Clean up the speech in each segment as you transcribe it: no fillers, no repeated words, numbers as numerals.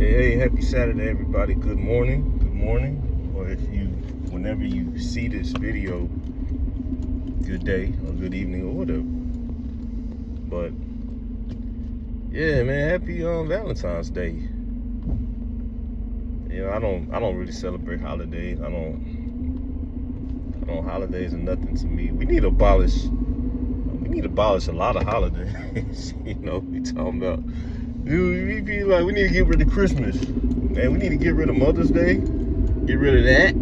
Hey, happy Saturday, everybody. Good morning, or whenever you see this video, good day or good evening or whatever. But yeah, man, happy Valentine's Day. You know, I don't really celebrate holidays. Holidays are nothing to me. We need to abolish a lot of holidays. You know, we talking about. We be like, we need to get rid of Christmas. Man, we need to get rid of Mother's Day. Get rid of that.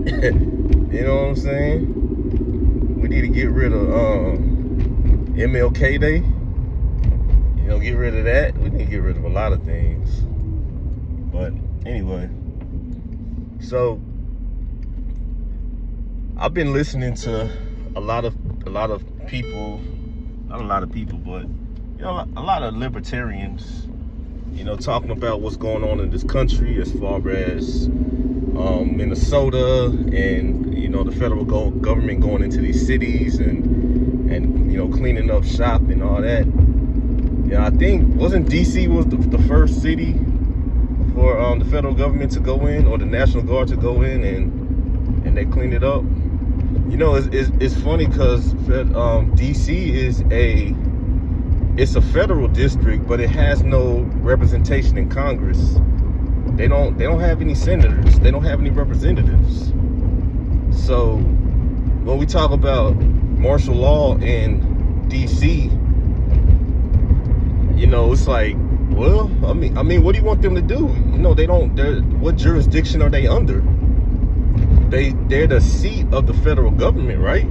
You know what I'm saying? We need to get rid of MLK Day. You know, get rid of that. We need to get rid of a lot of things. But anyway, so I've been listening to a lot of people, not a lot of people, but you know, a lot of libertarians, you know, talking about what's going on in this country as far as Minnesota and, you know, the federal government going into these cities and you know, cleaning up shop and all that. Yeah, I think DC was the first city for the federal government to go in, or the National Guard to go in, and they cleaned it up. You know, it's funny because DC is a federal district, but it has no representation in Congress. They don't have any senators. They don't have any representatives. So when we talk about martial law in DC, you know, it's like, well, I mean, what do you want them to do? You know, what jurisdiction are they under? They're the seat of the federal government, right?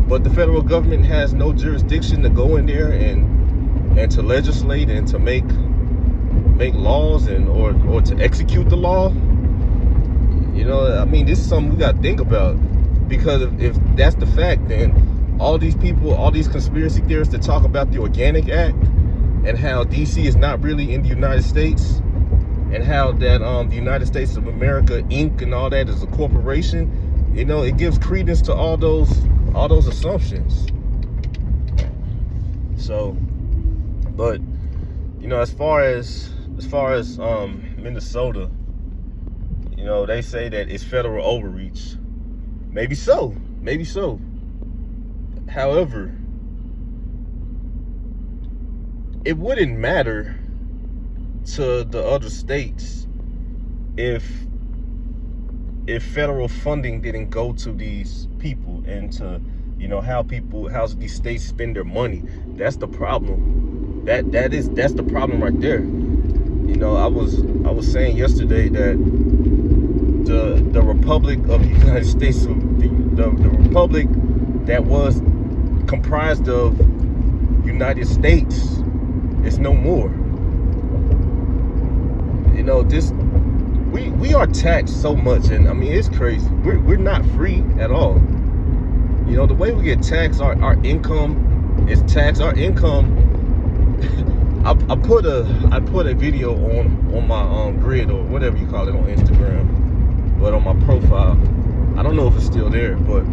But the federal government has no jurisdiction to go in there and to legislate and to make laws or to execute the law. You know, I mean, this is something we got to think about, because if that's the fact, then all these people, all these conspiracy theorists that talk about the Organic Act and how DC is not really in the United States, and how that the United States of America Inc. and all that is a corporation, you know, it gives credence to all those assumptions. So, but you know, as far as Minnesota, you know, they say that it's federal overreach. Maybe so. However, it wouldn't matter to the other states if federal funding didn't go to these people and to, you know, how these states spend their money. That's the problem. That's the problem right there. You know, I was saying yesterday that the Republic of the United States, the republic that was comprised of United States, is no more. You know, we are taxed so much, and I mean, it's crazy. We're not free at all. You know, the way we get taxed, our income is taxed. Our income. I put a video on my grid, or whatever you call it, on Instagram, but on my profile, I don't know if it's still there, but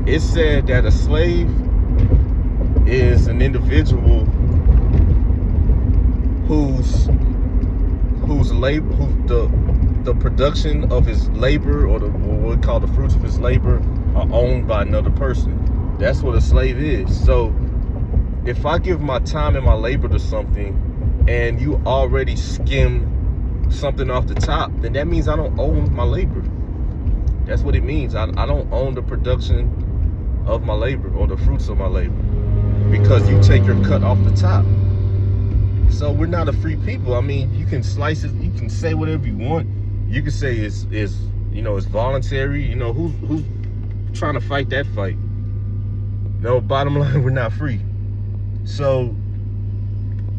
it said that a slave is an individual whose the production of his labor, or what we call the fruits of his labor, are owned by another person. That's what a slave is. So if I give my time and my labor to something, and you already skim something off the top, then that means I don't own my labor. That's what it means. I don't own the production of my labor, or the fruits of my labor, because you take your cut off the top. So we're not a free people. I mean, you can slice it, you can say whatever you want. You can say it's you know, it's voluntary. You know, who's trying to fight that fight? No, bottom line, we're not free. So,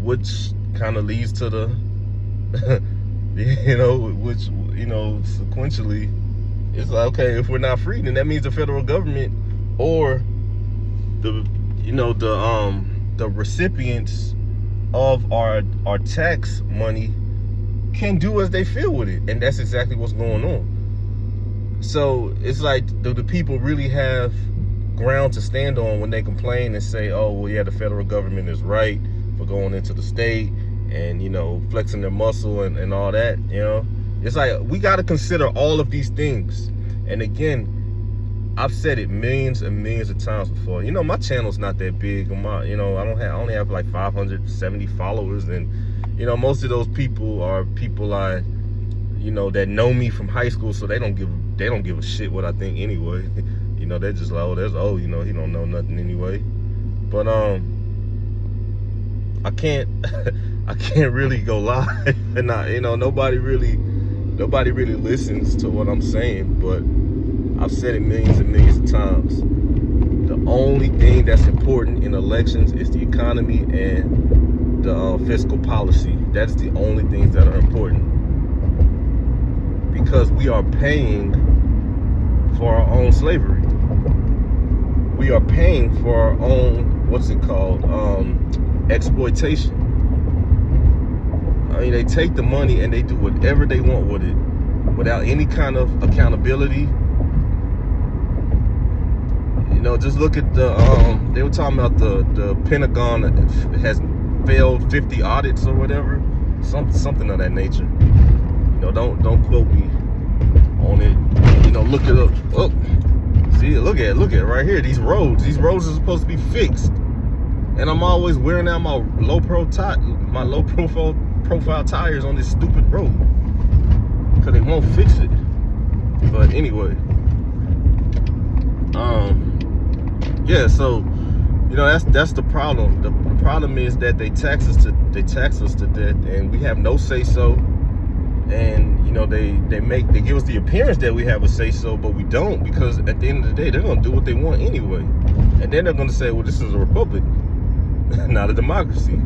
which kind of leads to the, you know, which, you know, sequentially, it's like, okay, if we're not free, then that means the federal government, or the, you know, the recipients of our tax money can do as they feel with it, and that's exactly what's going on. So it's like, do the people really have ground to stand on when they complain and say, oh, well, yeah, the federal government is right for going into the state and flexing their muscle and all that. It's like we got to consider all of these things. And again, I've said it millions and millions of times before. My channel's not that big. I only have like 570 followers, and most of those people are people that know me from high school, so they don't give a shit what I think anyway. They're just like, oh, he don't know nothing anyway. But I can't really go live, and nobody really listens to what I'm saying. But I've said it millions and millions of times. The only thing that's important in elections is the economy and the fiscal policy. That's the only things that are important, because we are paying for our own slavery. We are paying for our own, exploitation. I mean, they take the money and they do whatever they want with it without any kind of accountability. Just look at they were talking about the Pentagon has failed 50 audits or whatever, something of that nature. Don't quote me on it. Look it up. Oh, see, look at it right here. These roads are supposed to be fixed, and I'm always wearing out my low profile tires on this stupid road because they won't fix it. But anyway, yeah. So that's the problem. The problem is that they tax us to death, and we have no say so. And they give us the appearance that we have a say so, but we don't, because at the end of the day they're gonna do what they want anyway. And then they're gonna say, well, this is a republic, not a democracy.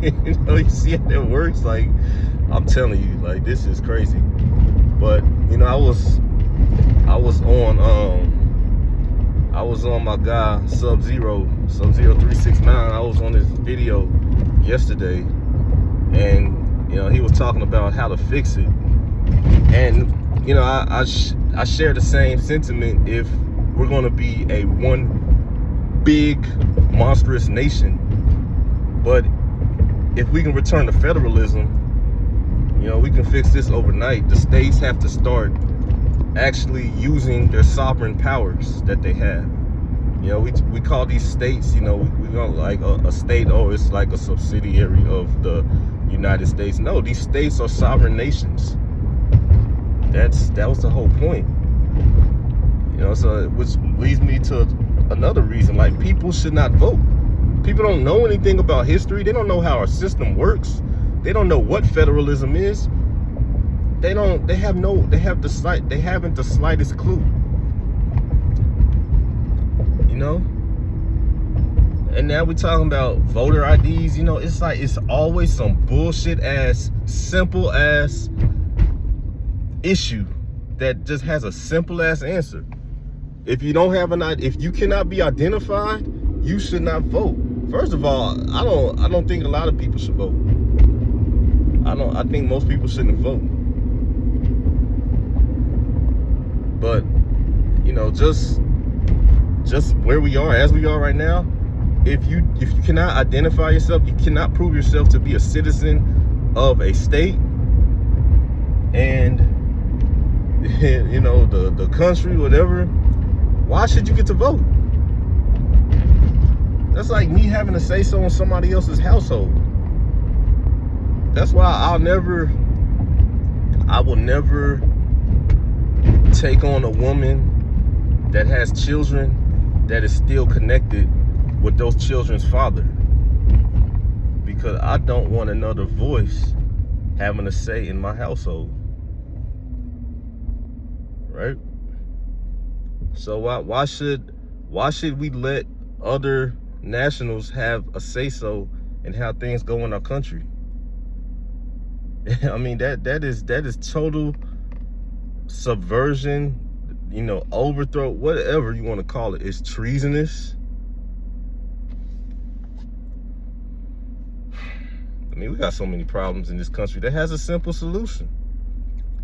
You see how that works? Like, I'm telling you, like, this is crazy. But I was on my guy Sub-Zero 369. I was on his video yesterday, and he was talking about how to fix it. And I share the same sentiment. If we're going to be a one big monstrous nation, but if we can return to federalism, we can fix this overnight. The states have to start actually using their sovereign powers that they have. We call these states, we don't like a state, it's like a subsidiary of the United States. No, these states are sovereign nations. That was the whole point. So which leads me to another reason. Like, people should not vote. People don't know anything about history. They don't know how our system works. They don't know what federalism is. They haven't the slightest clue. And now we're talking about voter IDs. It's like, it's always some bullshit ass, simple ass issue that just has a simple ass answer. If you don't have if you cannot be identified, you should not vote. First of all, I don't think a lot of people should vote. I think most people shouldn't vote. But just where we are, as we are right now, if you cannot identify yourself, you cannot prove yourself to be a citizen of a state and the country, whatever, why should you get to vote? That's like me having to say so in somebody else's household. That's why I will never take on a woman that has children that is still connected with those children's father, because I don't want another voice having a say in my household, right? So why should we let other nationals have a say so in how things go in our country? I mean, that is total subversion, overthrow, whatever you want to call it. It's treasonous. I mean, we got so many problems in this country that has a simple solution.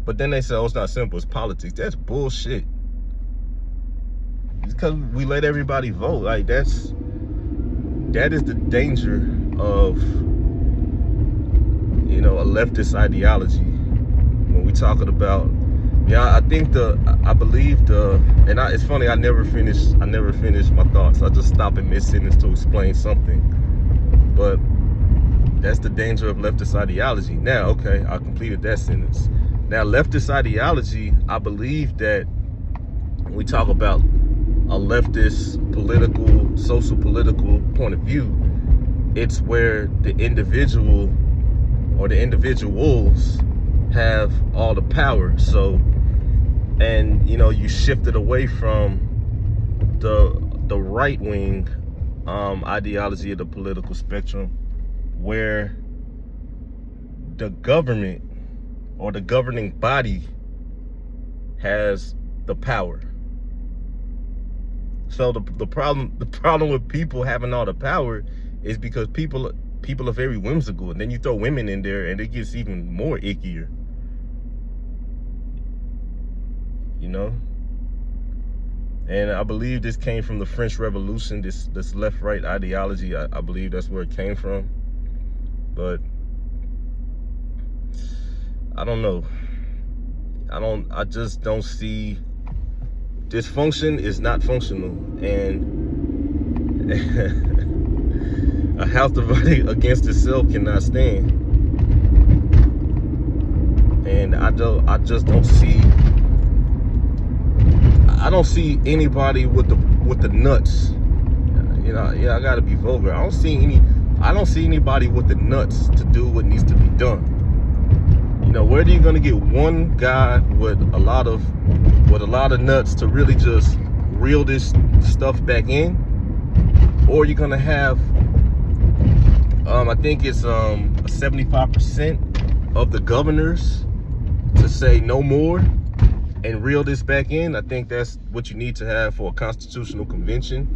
But then they say, oh, it's not simple, it's politics. That's bullshit. It's because we let everybody vote. Like, that is the danger of leftist ideology. When we talking about, I believe it's funny, I never finish my thoughts. I just stop in mid-sentence to explain something. But that's the danger of leftist ideology. Now, okay, I completed that sentence. Now, leftist ideology, I believe that when we talk about a leftist social political point of view, it's where the individual or the individuals have all the power. So, and you shifted away from the right wing ideology of the political spectrum, where the government or the governing body has the power. So the problem with people having all the power is because people are very whimsical, and then you throw women in there and it gets even more ickier. And I believe this came from the French Revolution, this left-right ideology. I believe that's where it came from. But I don't know. I just don't see. Dysfunction is not functional, and a house divided against itself cannot stand. And I just don't see. I don't see anybody with the nuts. I gotta be vulgar. I don't see anybody with the nuts to do what needs to be done. Where are you gonna get one guy with a lot of nuts to really just reel this stuff back in? Or you're gonna have I think it's 75% of the governors to say no more and reel this back in. I think that's what you need to have for a constitutional convention.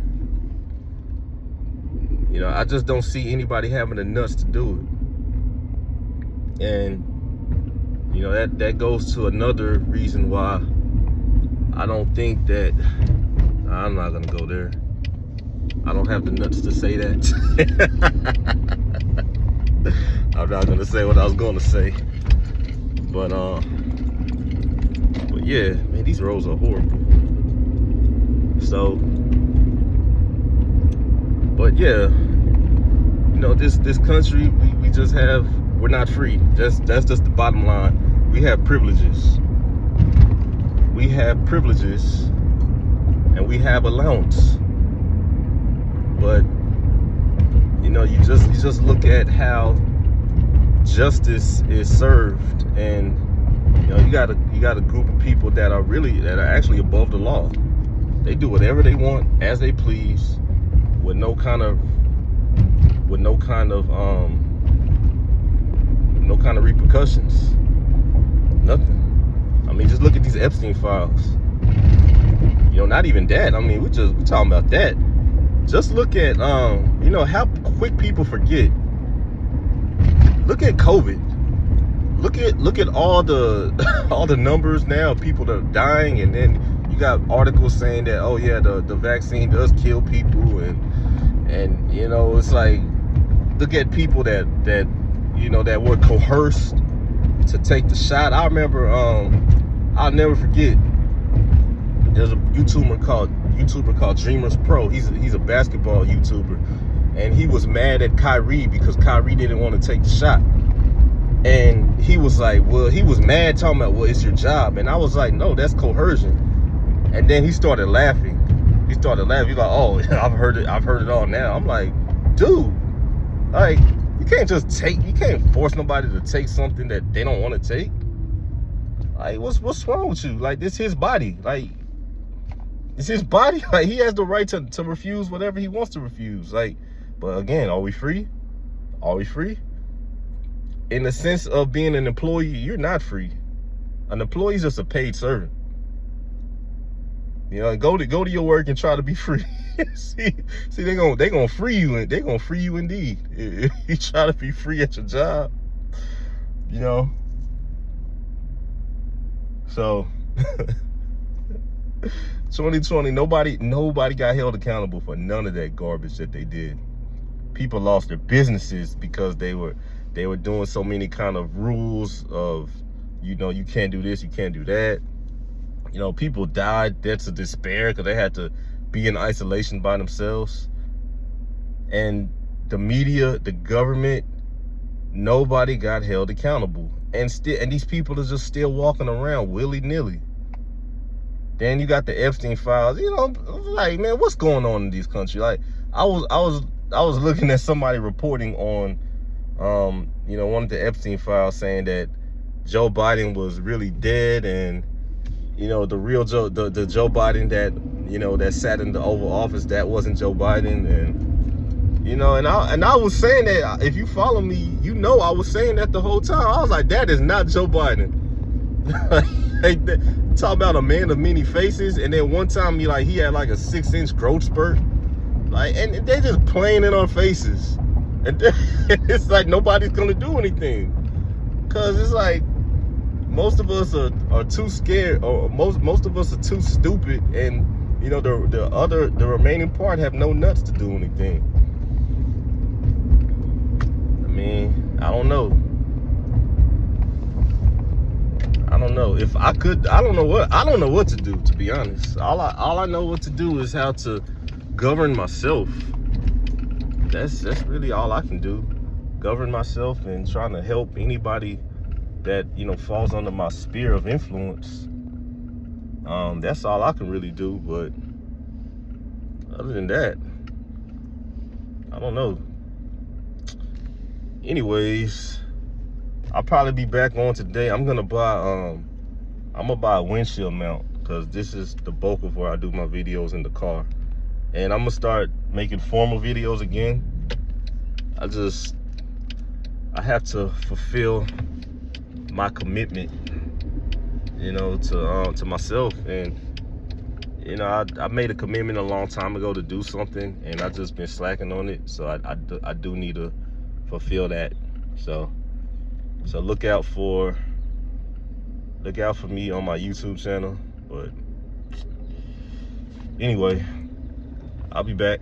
I just don't see anybody having the nuts to do it. And that goes to another reason why I don't think that, I'm not gonna go there. I don't have the nuts to say that. I'm not gonna say what I was gonna say. But yeah, man, these roads are horrible. So, but yeah, this country, we just have, we're not free. That's just the bottom line. We have privileges. We have privileges, and we have allowance. But you just look at how justice is served, and you got a group of people that are actually above the law. They do whatever they want as they please, with no kind of repercussions. Nothing. I mean, just look at these Epstein files. Not even that. I mean, we're talking about that. Just look at how quick people forget. Look at COVID. Look at all the all the numbers now, people that are dying, and then you got articles saying that, oh yeah, the vaccine does kill people, and it's like, look at people that were coerced to take the shot. I remember, I'll never forget, there's a YouTuber called Dreamers Pro. He's a basketball YouTuber, and he was mad at Kyrie because Kyrie didn't want to take the shot. And he was like, well, he was mad, talking about, well, it's your job. And I was like, no, that's coercion. And then he started laughing. He's like, oh, I've heard it all now. I'm like, dude, like, you can't force nobody to take something that they don't want to take. Like, what's wrong with you? Like, this his body. Like, it's his body. Like, he has the right to refuse whatever he wants to refuse. Like, but again, are we free? Are we free? In the sense of being an employee, you're not free. An employee is just a paid servant. Go to your work and try to be free. see, they gonna free you, and they gonna free you indeed. If you try to be free at your job, So, 2020, nobody got held accountable for none of that garbage that they did. People lost their businesses because they were they were doing so many kind of rules of, you know, you can't do this, you can't do that. You know, people died deaths of despair because they had to be in isolation by themselves. And the media, the government, nobody got held accountable. And these people are just still walking around willy-nilly. Then you got the Epstein files. You know, like, man, what's going on in these countries? Like, I was looking at somebody reporting on, you know, one of the Epstein files saying that Joe Biden was really dead, and you know, the real Joe, the Joe Biden that, you know, that sat in the Oval Office, that wasn't Joe Biden. And you know, and I was saying that, if you follow me, you know, I was saying that the whole time. I was like, that is not Joe Biden. Like, talk about a man of many faces. And then one time he had like a 6-inch growth spurt, like, and they just playing in our faces, and it's like nobody's gonna do anything, because it's like most of us are too scared, or most of us are too stupid, and you know, the remaining part have no nuts to do anything. I mean, I don't know. If I could, I don't know what to do, to be honest. All I know what to do is how to govern myself. That's really all I can do. Govern myself and trying to help anybody that, you know, falls under my sphere of influence. That's all I can really do. But other than that, I don't know. Anyways, I'll probably be back on today. I'm gonna buy a windshield mount, because this is the bulk of where I do my videos in the car. And I'm gonna start making formal videos again. I have to fulfill my commitment, you know, to myself. And you know, I made a commitment a long time ago to do something, and I've just been slacking on it. So I do need to fulfill that. So look out for me on my YouTube channel. But anyway, I'll be back.